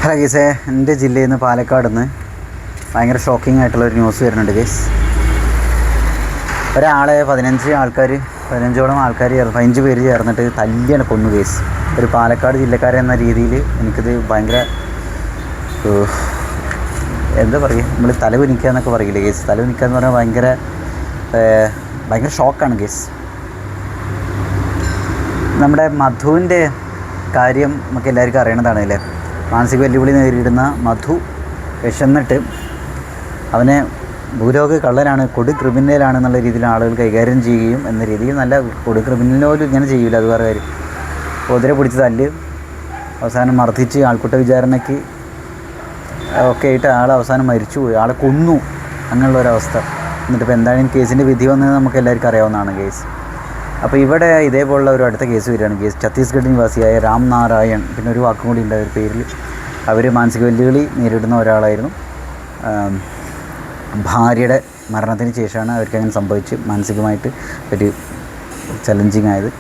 Hello ഗീസേ, എൻ്റെ ജില്ലയിൽ നിന്ന് പാലക്കാട് നിന്ന് ഭയങ്കര ഷോക്കിംഗ് ആയിട്ടുള്ളൊരു ന്യൂസ് വരുന്നുണ്ട് ഗീസ്. ഒരാളെ 15ഓളം ആൾക്കാർ 15 പേര് ചേർന്നിട്ട് തല്ലിയാണ് കൊന്നു കേസ്. ഒരു പാലക്കാട് ജില്ലക്കാരൻ എന്ന രീതിയിൽ എനിക്കിത് ഭയങ്കര എന്താ പറയുക, നമ്മൾ തലകുനിക്കുക എന്നൊക്കെ പറയില്ലേ കേസ്. തലകുനിക്കുക എന്ന് പറഞ്ഞാൽ ഭയങ്കര ഷോക്കാണ് കേസ്. നമ്മുടെ മധുവിൻ്റെ കാര്യം നമുക്ക് എല്ലാവർക്കും അറിയണതാണ് അല്ലേ. മാനസിക വെല്ലുവിളി നേരിടുന്ന മധു വിശന്നിട്ട് അവനെ ഭൂലോക കള്ളനാണ്, കൊടു ക്രിമിനലാണെന്നുള്ള രീതിയിൽ ആളുകൾ കൈകാര്യം ചെയ്യുകയും എന്ന രീതിയിൽ നല്ല കൊടു ക്രിമിനലോലും ഇങ്ങനെ ചെയ്യില്ല, അത് വേറെ കാര്യം. കുതിര പിടിച്ച് തല്ല്, അവസാനം മർദ്ദിച്ച് ആൾക്കൂട്ട വിചാരണയ്ക്ക് ഒക്കെ ആയിട്ട് ആൾ അവസാനം മരിച്ചു പോയി, ആളെ കൊന്നു, അങ്ങനെയുള്ളൊരവസ്ഥ. എന്നിട്ടിപ്പോൾ എന്താണ് കേസിൻ്റെ വിധി വന്നത് നമുക്ക് എല്ലാവർക്കും അറിയാവുന്നതാണ് കേസ്. അപ്പോൾ ഇവിടെ ഇതേപോലുള്ള ഒരു അടുത്ത കേസ് വരികയാണ്. കേസ് ഛത്തീസ്ഗഡ് നിവാസിയായ രാം നാരായൺ, പിന്നെ ഒരു വാക്കും കൂടി ഉണ്ട് ഒരു പേരിൽ. അവർ മാനസിക വെല്ലുവിളി നേരിടുന്ന ഒരാളായിരുന്നു. ഭാര്യയുടെ മരണത്തിന് ശേഷമാണ് അവർക്ക് അങ്ങനെ സംഭവിച്ച് മാനസികമായിട്ട് ഒരു ചലഞ്ചിങ് ആയത്.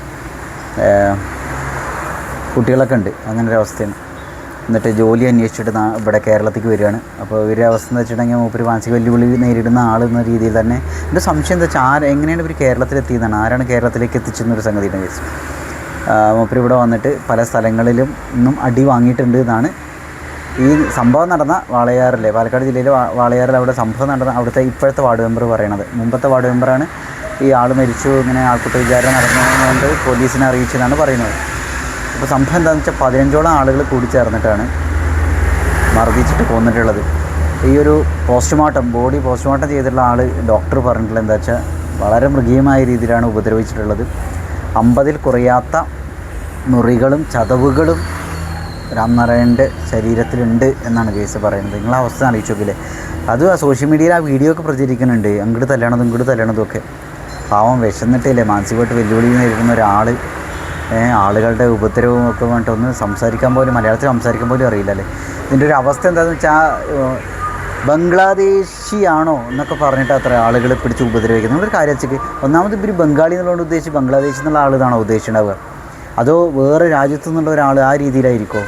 കുട്ടികളൊക്കെ ഉണ്ട്, അങ്ങനെ ഒരു അവസ്ഥയാണ്. എന്നിട്ട് ജോലി അന്വേഷിച്ചിട്ട് ഇവിടെ കേരളത്തിലേക്ക് വരികയാണ്. അപ്പോൾ ഇവരുടെ അവസ്ഥ എന്ന് വെച്ചിട്ടുണ്ടെങ്കിൽ മൂപ്പര് മാനസിക വെല്ലുവിളി നേരിടുന്ന ആളെന്ന രീതിയിൽ തന്നെ. എൻ്റെ സംശയം എന്താ വെച്ചാൽ എങ്ങനെയാണ് ഇവർ കേരളത്തിലെത്തിയതാണ്, ആരാണ് കേരളത്തിലേക്ക് എത്തിച്ചെന്നൊരു സംഗതിയുടെ കേസ്. മൂപ്പര് ഇവിടെ വന്നിട്ട് പല സ്ഥലങ്ങളിലും ഇന്നും അടി വാങ്ങിയിട്ടുണ്ട് എന്നാണ് ഈ സംഭവം നടന്ന വാളയാറിലെ, പാലക്കാട് ജില്ലയിലെ വാളയാറിൽ അവിടെ സംഭവം നടന്ന അവിടുത്തെ ഇപ്പോഴത്തെ വാർഡ് മെമ്പർ പറയണത്. മുമ്പത്തെ വാർഡ് മെമ്പറാണ് ഈ ആൾ മരിച്ചു ഇങ്ങനെ ആൾക്കൂട്ട വിചാരണ നടന്നതുകൊണ്ട് പോലീസിനെ അറിയിച്ചതെന്നാണ് പറയുന്നത്. അപ്പോൾ സംഭവം എന്താണെന്ന് വെച്ചാൽ 15ഓളം ആളുകൾ കൂടി ചേർന്നിട്ടാണ് മർദ്ദിച്ചിട്ട് കൊന്നിട്ടുള്ളത്. ഈ ഒരു ബോഡി പോസ്റ്റ്മോർട്ടം ചെയ്തിട്ടുള്ള ആൾ ഡോക്ടർ പറഞ്ഞിട്ടുള്ളത് എന്താ വെച്ചാൽ വളരെ മൃഗീയമായ രീതിയിലാണ് ഉപദ്രവിച്ചിട്ടുള്ളത്. 50ൽ കുറയാത്ത മുറികളും ചതവുകളും രാംനാരായണൻ്റെ ശരീരത്തിലുണ്ട് എന്നാണ് കേസ് പറയുന്നത്. നിങ്ങളെ അവസ്ഥ അറിയിച്ചു നോക്കില്ലേ. അത് സോഷ്യൽ മീഡിയയിൽ ആ വീഡിയോ ഒക്കെ പ്രചരിക്കുന്നുണ്ട്, അങ്ങോട്ട് തല്ലണതും ഒക്കെ. പാവം വിശന്നിട്ടില്ലേ, മാനസികമായിട്ട് വെല്ലുവിളി നേരിടുന്ന ഒരാൾ, ആളുകളുടെ ഉപദ്രവവും ഒക്കെ വേണ്ടിട്ട് ഒന്ന് സംസാരിക്കാൻ പോലും, മലയാളത്തിൽ സംസാരിക്കാൻ പോലും അറിയില്ലല്ലേ. ഇതിൻ്റെ ഒരു അവസ്ഥ എന്താണെന്ന് വെച്ചാൽ ബംഗ്ലാദേശിയാണോ എന്നൊക്കെ പറഞ്ഞിട്ട് അത്ര ആളുകൾ പിടിച്ച് ഉപദ്രവിക്കുന്നത്. നമ്മളൊരു കാര്യം വെച്ചിട്ട് ഒന്നാമത് ഇവർ ബംഗാളി എന്നുള്ളതുകൊണ്ട് ഉദ്ദേശിച്ച് ബംഗ്ലാദേശിൽ നിന്നുള്ള ആളാണോ ഉദ്ദേശിച്ചിട്ടുണ്ടാവുക, അതോ വേറെ രാജ്യത്തു നിന്നുള്ള ഒരാൾ ആ രീതിയിലായിരിക്കുമോ?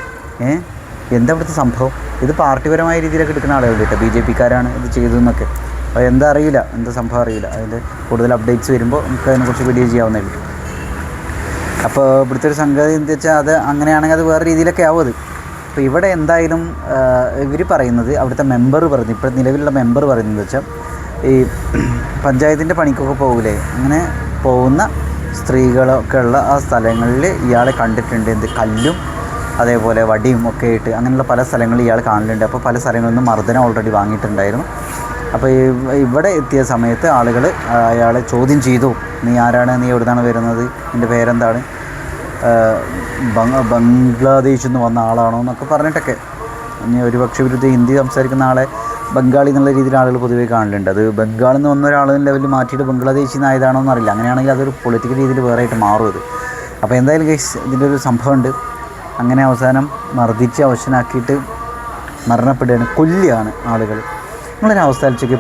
എന്താ ഇവിടുത്തെ സംഭവം? ഇത് പാർട്ടിപരമായ രീതിയിലൊക്കെ എടുക്കുന്ന ആളുകളുണ്ട് കേട്ടോ, BJP-ക്കാരാണ് ഇത് ചെയ്തതെന്നൊക്കെ. അപ്പോൾ എന്താ അറിയില്ല, എന്താ സംഭവം അറിയില്ല. അതിൻ്റെ കൂടുതൽ അപ്ഡേറ്റ്സ് വരുമ്പോൾ നമുക്ക് അതിനെക്കുറിച്ച് വീഡിയോ ചെയ്യാവുന്നേ ഉള്ളൂ. അപ്പോൾ ഇവിടുത്തെ ഒരു സംഗതി എന്താ വെച്ചാൽ അത് അങ്ങനെയാണെങ്കിൽ അത് വേറെ രീതിയിലൊക്കെ ആവും അത്. അപ്പോൾ ഇവിടെ എന്തായാലും ഇവർ പറയുന്നത്, അവിടുത്തെ മെമ്പർ പറഞ്ഞു, ഇപ്പോൾ നിലവിലുള്ള മെമ്പർ പറയുന്നത് വെച്ചാൽ ഈ പഞ്ചായത്തിൻ്റെ പണിക്കൊക്കെ പോകില്ലേ, അങ്ങനെ പോകുന്ന സ്ത്രീകളൊക്കെ ഉള്ള ആ സ്ഥലങ്ങളിൽ ഇയാളെ കണ്ടിട്ടുണ്ട്. കല്ലും അതേപോലെ വടിയും ഒക്കെ ആയിട്ട് അങ്ങനെയുള്ള പല സ്ഥലങ്ങളിൽ ഇയാൾ കാണലുണ്ട്. അപ്പോൾ പല സ്ഥലങ്ങളിൽ നിന്നും മർദ്ദനം ഓൾറെഡി വാങ്ങിയിട്ടുണ്ടായിരുന്നു. അപ്പോൾ ഇവിടെ എത്തിയ സമയത്ത് ആളുകൾ അയാളെ ചോദ്യം ചെയ്തു, നീ ആരാണ്, നീ എവിടുന്നാണ് വരുന്നത്, നിൻ്റെ പേരെന്താണ്, ബംഗ്ലാദേശിൽ നിന്ന് വന്ന ആളാണോ എന്നൊക്കെ പറഞ്ഞിട്ടൊക്കെ. ഇനി ഒരുപക്ഷെ വിരുദ്ധ ഹിന്ദി സംസാരിക്കുന്ന ആളെ ബംഗാളി എന്നുള്ള രീതിയിൽ ആളുകൾ പൊതുവേ കാണലുണ്ട്. അത് ബംഗാളിൽ നിന്ന് വന്ന ഒരാളും ലെവലിൽ മാറ്റിയിട്ട് ബംഗ്ലാദേശിൽ നിന്ന് ആയതാണോ എന്നറിയില്ല. അങ്ങനെയാണെങ്കിൽ അതൊരു പൊളിറ്റിക്കൽ രീതിയിൽ വേറെ ആയിട്ട് മാറും അത്. അപ്പോൾ എന്തായാലും ഗൈസ്, ഇതിൻ്റെ ഒരു സംഭവമുണ്ട്. അങ്ങനെ അവസാനം മർദ്ദിച്ച് അവശനാക്കിയിട്ട് മരണപ്പെടുകയാണ്, കൊല്ലുകയാണ് ആളുകൾ. നിങ്ങളൊരു അവസ്ഥ ആലോചിക്കുക.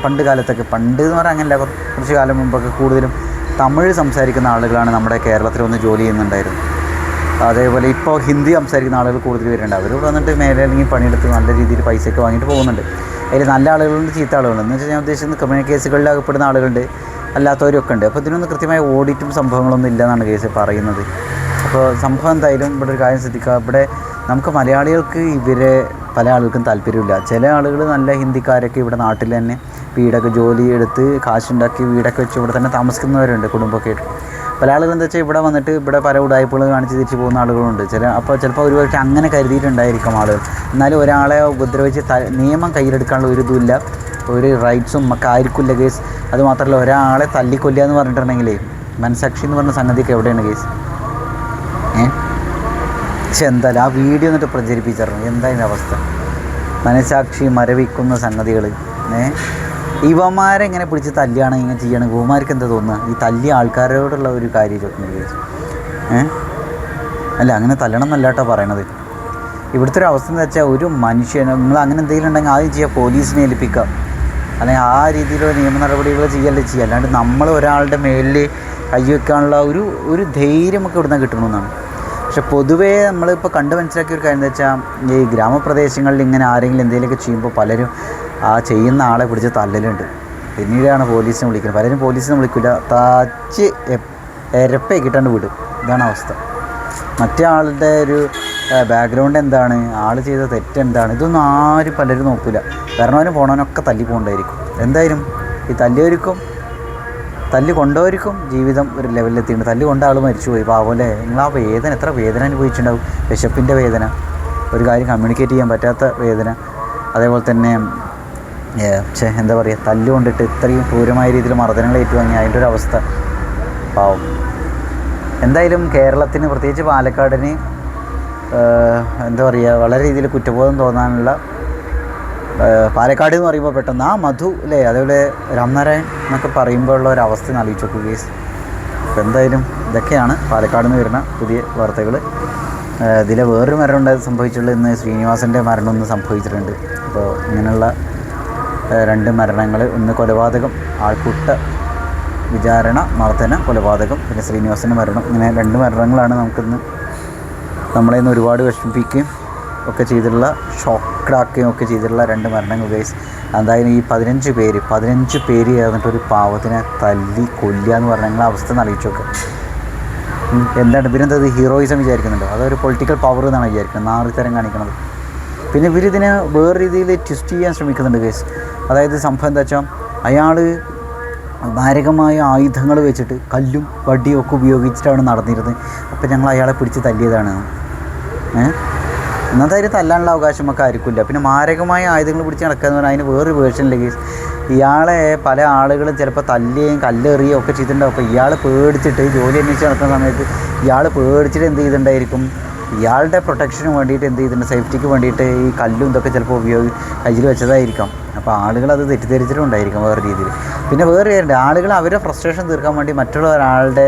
പണ്ട് കാലത്തൊക്കെ, പണ്ട് എന്ന് പറഞ്ഞാൽ അങ്ങനെയല്ല, കുറച്ച് കാലം മുമ്പൊക്കെ കൂടുതലും തമിഴ് സംസാരിക്കുന്ന ആളുകളാണ് നമ്മുടെ കേരളത്തിൽ വന്ന് ജോലി ചെയ്യുന്നുണ്ടായിരുന്നു. അതേപോലെ ഇപ്പോൾ ഹിന്ദി സംസാരിക്കുന്ന ആളുകൾ കൂടുതൽ വരുന്നുണ്ട്. അവർ വന്നിട്ട് മേലെ അല്ലെങ്കിൽ പണിയെടുത്ത് നല്ല രീതിയിൽ പൈസയൊക്കെ വാങ്ങിയിട്ട് പോകുന്നുണ്ട്. അതിൽ നല്ല ആളുകളുണ്ട്, ചീത്ത ആളുകളുണ്ട്. എന്ന് വെച്ചാൽ ഞാൻ ഉദ്ദേശിക്കുന്നത് ക്രിമിനൽ കേസുകളിൽ അകപ്പെടുന്ന ആളുകളുണ്ട്, അല്ലാത്തവരൊക്കെ ഉണ്ട്. അപ്പോൾ ഇതിനൊന്നും കൃത്യമായ ഓഡിറ്റും സംഭവങ്ങളൊന്നും ഇല്ലയെന്നാണ് കേസ് പറയുന്നത്. അപ്പോൾ സംഭവം എന്തായാലും ഇവിടെ ഒരു കാര്യം ശ്രദ്ധിക്കുക. ഇവിടെ നമുക്ക് മലയാളികൾക്ക് ഇവരെ പല ആളുകൾക്കും താല്പര്യമില്ല. ചില ആളുകൾ നല്ല ഹിന്ദിക്കാരൊക്കെ ഇവിടെ നാട്ടിൽ തന്നെ വീടൊക്കെ ജോലി എടുത്ത് കാശുണ്ടാക്കി വീടൊക്കെ വെച്ച് ഇവിടെ തന്നെ താമസിക്കുന്നവരുണ്ട്, കുടുംബമൊക്കെ ആയിട്ട്. പല ആളുകൾ എന്താ വെച്ചാൽ ഇവിടെ വന്നിട്ട് ഇവിടെ പല ഉടായ്പകൾ കാണിച്ച് തിരിച്ച് പോകുന്ന ആളുകളുണ്ട്. അപ്പോൾ ചിലപ്പോൾ ഒരുപക്ഷെ അങ്ങനെ കരുതിയിട്ടുണ്ടായിരിക്കും ആളുകൾ. എന്നാലും ഒരാളെ ഉപദ്രവിച്ച് നിയമം കയ്യിലെടുക്കാനുള്ള ഒരു ഇതുമില്ല, ഒരു റൈറ്റ്സും നമുക്ക് ആയിരിക്കില്ല കേസ്. അതുമാത്രമല്ല, ഒരാളെ തല്ലിക്കൊല്ലുക എന്ന് പറഞ്ഞിട്ടുണ്ടെങ്കിലേ മനസാക്ഷി എന്ന് പറഞ്ഞ സംഗതിയൊക്കെ എവിടെയാണ് കേസ്? പക്ഷെ എന്തായാലും ആ വീഡിയോ എന്നിട്ട് പ്രചരിപ്പിച്ചിരുന്നു. എന്തായാലും അവസ്ഥ, മനസാക്ഷി മരവിക്കുന്ന സംഗതികൾ. ഇവന്മാരെങ്ങനെ പിടിച്ച് തല്ലിയാണ് ഇങ്ങനെ ചെയ്യണം. ഇവന്മാർക്ക് എന്താ തോന്നുക, ഈ തല്ലിയ ആൾക്കാരോടുള്ള ഒരു കാര്യം ചോദിക്കുന്നത് അല്ല, അങ്ങനെ തല്ലണം എന്നല്ല കേട്ടോ പറയണത്. ഇവിടുത്തെ ഒരു അവസ്ഥ എന്ന് വെച്ചാൽ, ഒരു മനുഷ്യന് നിങ്ങൾ അങ്ങനെ എന്തെങ്കിലും ഉണ്ടെങ്കിൽ ആദ്യം ചെയ്യുക, പോലീസിനെ ഏൽപ്പിക്കുക, അല്ലെങ്കിൽ ആ രീതിയിലുള്ള നിയമ നടപടികൾ ചെയ്യുക. അല്ലാണ്ട് നമ്മൾ ഒരാളുടെ മേലിൽ കൈ വെക്കാനുള്ള ഒരു ധൈര്യം ഒക്കെ ഇവിടുന്ന് കിട്ടണമെന്നാണ്. പക്ഷെ പൊതുവേ നമ്മളിപ്പോൾ കണ്ട് മനസ്സിലാക്കിയ ഒരു കാര്യം എന്താ വെച്ചാൽ ഈ ഗ്രാമപ്രദേശങ്ങളിൽ ഇങ്ങനെ ആരെങ്കിലും എന്തെങ്കിലുമൊക്കെ ചെയ്യുമ്പോൾ പലരും ആ ചെയ്യുന്ന ആളെ പിടിച്ച് തല്ലലുണ്ട്. പിന്നീടാണ് പോലീസിനെ വിളിക്കുന്നത്. പലരും പോലീസിനെ വിളിക്കില്ല, തച്ച് എരപ്പേ കിട്ടാണ്ട് വിടും. ഇതാണ് അവസ്ഥ. മറ്റേ ആളുടെ ഒരു ബാക്ക്ഗ്രൗണ്ട് എന്താണ്, ആൾ ചെയ്ത തെറ്റെന്താണ്, ഇതൊന്നും ആരും പലരും നോക്കില്ല. വരണവനും പോണവനൊക്കെ തല്ലി പോകണ്ടായിരിക്കും. എന്തായാലും ഈ തല്ല് കൊണ്ടവർക്കും ജീവിതം ഒരു ലെവലിലെത്തിയിട്ടുണ്ട്. തല്ല് കൊണ്ട ആൾ മരിച്ചുപോയി. പാവല്ലേ, നിങ്ങൾ ആ വേദന, എത്ര വേദന അനുഭവിച്ചിട്ടുണ്ടാവും. വിശപ്പിൻ്റെ വേദന, ഒരു കാര്യം കമ്മ്യൂണിക്കേറ്റ് ചെയ്യാൻ പറ്റാത്ത വേദന, അതേപോലെ തന്നെ എന്താ പറയുക, തല്ലുകൊണ്ടിട്ട് ഇത്രയും ക്രൂരമായ രീതിയിൽ മർദ്ദനങ്ങൾ ഏറ്റുവാങ്ങി അതിൻ്റെ ഒരു അവസ്ഥ. പാവം. എന്തായാലും കേരളത്തിന്, പ്രത്യേകിച്ച് പാലക്കാടിന് എന്താ പറയുക, വളരെ രീതിയിൽ കുറ്റബോധം തോന്നാനുള്ള, പാലക്കാട് എന്ന് പറയുമ്പോൾ പെട്ടെന്ന് ആ മധു അല്ലേ, അതേപോലെ രാംനാരായൺ എന്നൊക്കെ പറയുമ്പോഴുള്ള ഒരു അവസ്ഥ ആലോചിച്ച് നോക്കുക കേസ്. അപ്പോൾ എന്തായാലും ഇതൊക്കെയാണ് പാലക്കാട് നിന്ന് വരുന്ന പുതിയ വാർത്തകൾ. ഇതിലെ വേറൊരു മരണം സംഭവിച്ചുള്ളത് ഇന്ന് ശ്രീനിവാസൻ്റെ മരണം ഒന്ന് സംഭവിച്ചിട്ടുണ്ട്. അപ്പോൾ ഇങ്ങനെയുള്ള 2 മരണങ്ങൾ, ഒന്ന് കൊലപാതകം, ആൾക്കൂട്ട വിചാരണ, മർദ്ദന, കൊലപാതകം, പിന്നെ ശ്രീനിവാസൻ്റെ മരണം. ഇങ്ങനെ 2 മരണങ്ങളാണ് നമുക്കിന്ന് നമ്മളെ ഇന്ന് ഒരുപാട് വിഷമിപ്പിക്കുകയും ഒക്കെ ചെയ്തിട്ടുള്ള, ഷോക്കഡാക്കുകയും ഒക്കെ ചെയ്തിട്ടുള്ള 2 മരണങ്ങൾ ഗൈസ്. എന്തായാലും ഈ 15 പേര് ചേർന്നിട്ടൊരു പാവത്തിനെ തല്ലി കൊല്ലുക എന്ന് പറഞ്ഞാൽ നിങ്ങളെ അവസ്ഥ ഒന്ന് ആലോചിച്ച് നോക്കുക. എന്താണ് ഇവരെന്തത് ഹീറോയിസം വിചാരിക്കുന്നുണ്ടോ, അതൊരു പൊളിറ്റിക്കൽ പവർ എന്നാണ് വിചാരിക്കുന്നത്, നാറിത്തരം കാണിക്കുന്നത്. പിന്നെ ഇവരിതിനെ വേറെ രീതിയിൽ ട്വിസ്റ്റ് ചെയ്യാൻ ശ്രമിക്കുന്നുണ്ട് ഗൈസ്. അതായത് സംഭവം എന്താ വെച്ചാൽ, അയാൾ മാരകമായ ആയുധങ്ങൾ വെച്ചിട്ട് കല്ലും വടിയും ഒക്കെ ഉപയോഗിച്ചിട്ടാണ് നടന്നിരുന്നത്. അപ്പോൾ ഞങ്ങൾ അയാളെ പിടിച്ച് തല്ലിയതാണ്. ഇന്നത്തെ കാര്യം തല്ലാനുള്ള അവകാശം നമുക്ക് ആയിരിക്കില്ല. പിന്നെ മാരകമായ ആയുധങ്ങൾ പിടിച്ച് നടക്കുക എന്ന് പറഞ്ഞാൽ അതിന് വേറൊരു വേർഷനില്ല കേസ്. ഇയാളെ പല ആളുകളും ചിലപ്പോൾ തല്ലുകയും കല്ലെറിയുകയും ഒക്കെ ചെയ്തിട്ടുണ്ടാവും. അപ്പോൾ ഇയാൾ പേടിച്ചിട്ട് ജോലി അന്വേഷിച്ച് നടക്കുന്ന സമയത്ത് ഇയാൾ പേടിച്ചിട്ട് എന്ത് ചെയ്തിട്ടുണ്ടായിരിക്കും, ഇയാളുടെ പ്രൊട്ടക്ഷന് വേണ്ടിയിട്ട് എന്ത് ചെയ്തിട്ടുണ്ട്, സേഫ്റ്റിക്ക് വേണ്ടിയിട്ട് ഈ കല്ലും ഇതൊക്കെ ചിലപ്പോൾ കയ്യിൽ വെച്ചതായിരിക്കാം. അപ്പോൾ ആളുകൾ അത് തെറ്റിദ്ധരിച്ചിട്ടുണ്ടായിരിക്കും വേറെ രീതിയിൽ. പിന്നെ വേറെ കാര്യമുണ്ട്, ആളുകൾ അവരുടെ ഫ്രസ്ട്രേഷൻ തീർക്കാൻ വേണ്ടി മറ്റുള്ള ഒരാളുടെ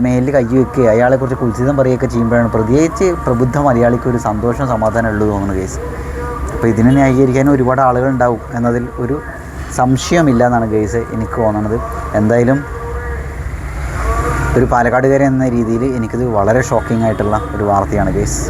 മേലിൽ കൈ വെക്കുക, അയാളെക്കുറിച്ച് കുൽസിതം പറയുകയൊക്കെ ചെയ്യുമ്പോഴാണ് പ്രത്യേകിച്ച് പ്രബുദ്ധ മലയാളിക്ക് ഒരു സന്തോഷം സമാധാനം ഉള്ളൂ തോന്നുന്നു കേസ്. അപ്പോൾ ഇതിനെ ന്യായീകരിക്കാനും ഒരുപാട് ആളുകളുണ്ടാവും എന്നതിൽ ഒരു സംശയമില്ല എന്നാണ് കേസ് എനിക്ക് തോന്നുന്നത്. എന്തായാലും ഒരു പാലക്കാടുകാരൻ എന്ന രീതിയിൽ എനിക്കിത് വളരെ ഷോക്കിംഗ് ആയിട്ടുള്ള ഒരു വാർത്തയാണ് കേസ്.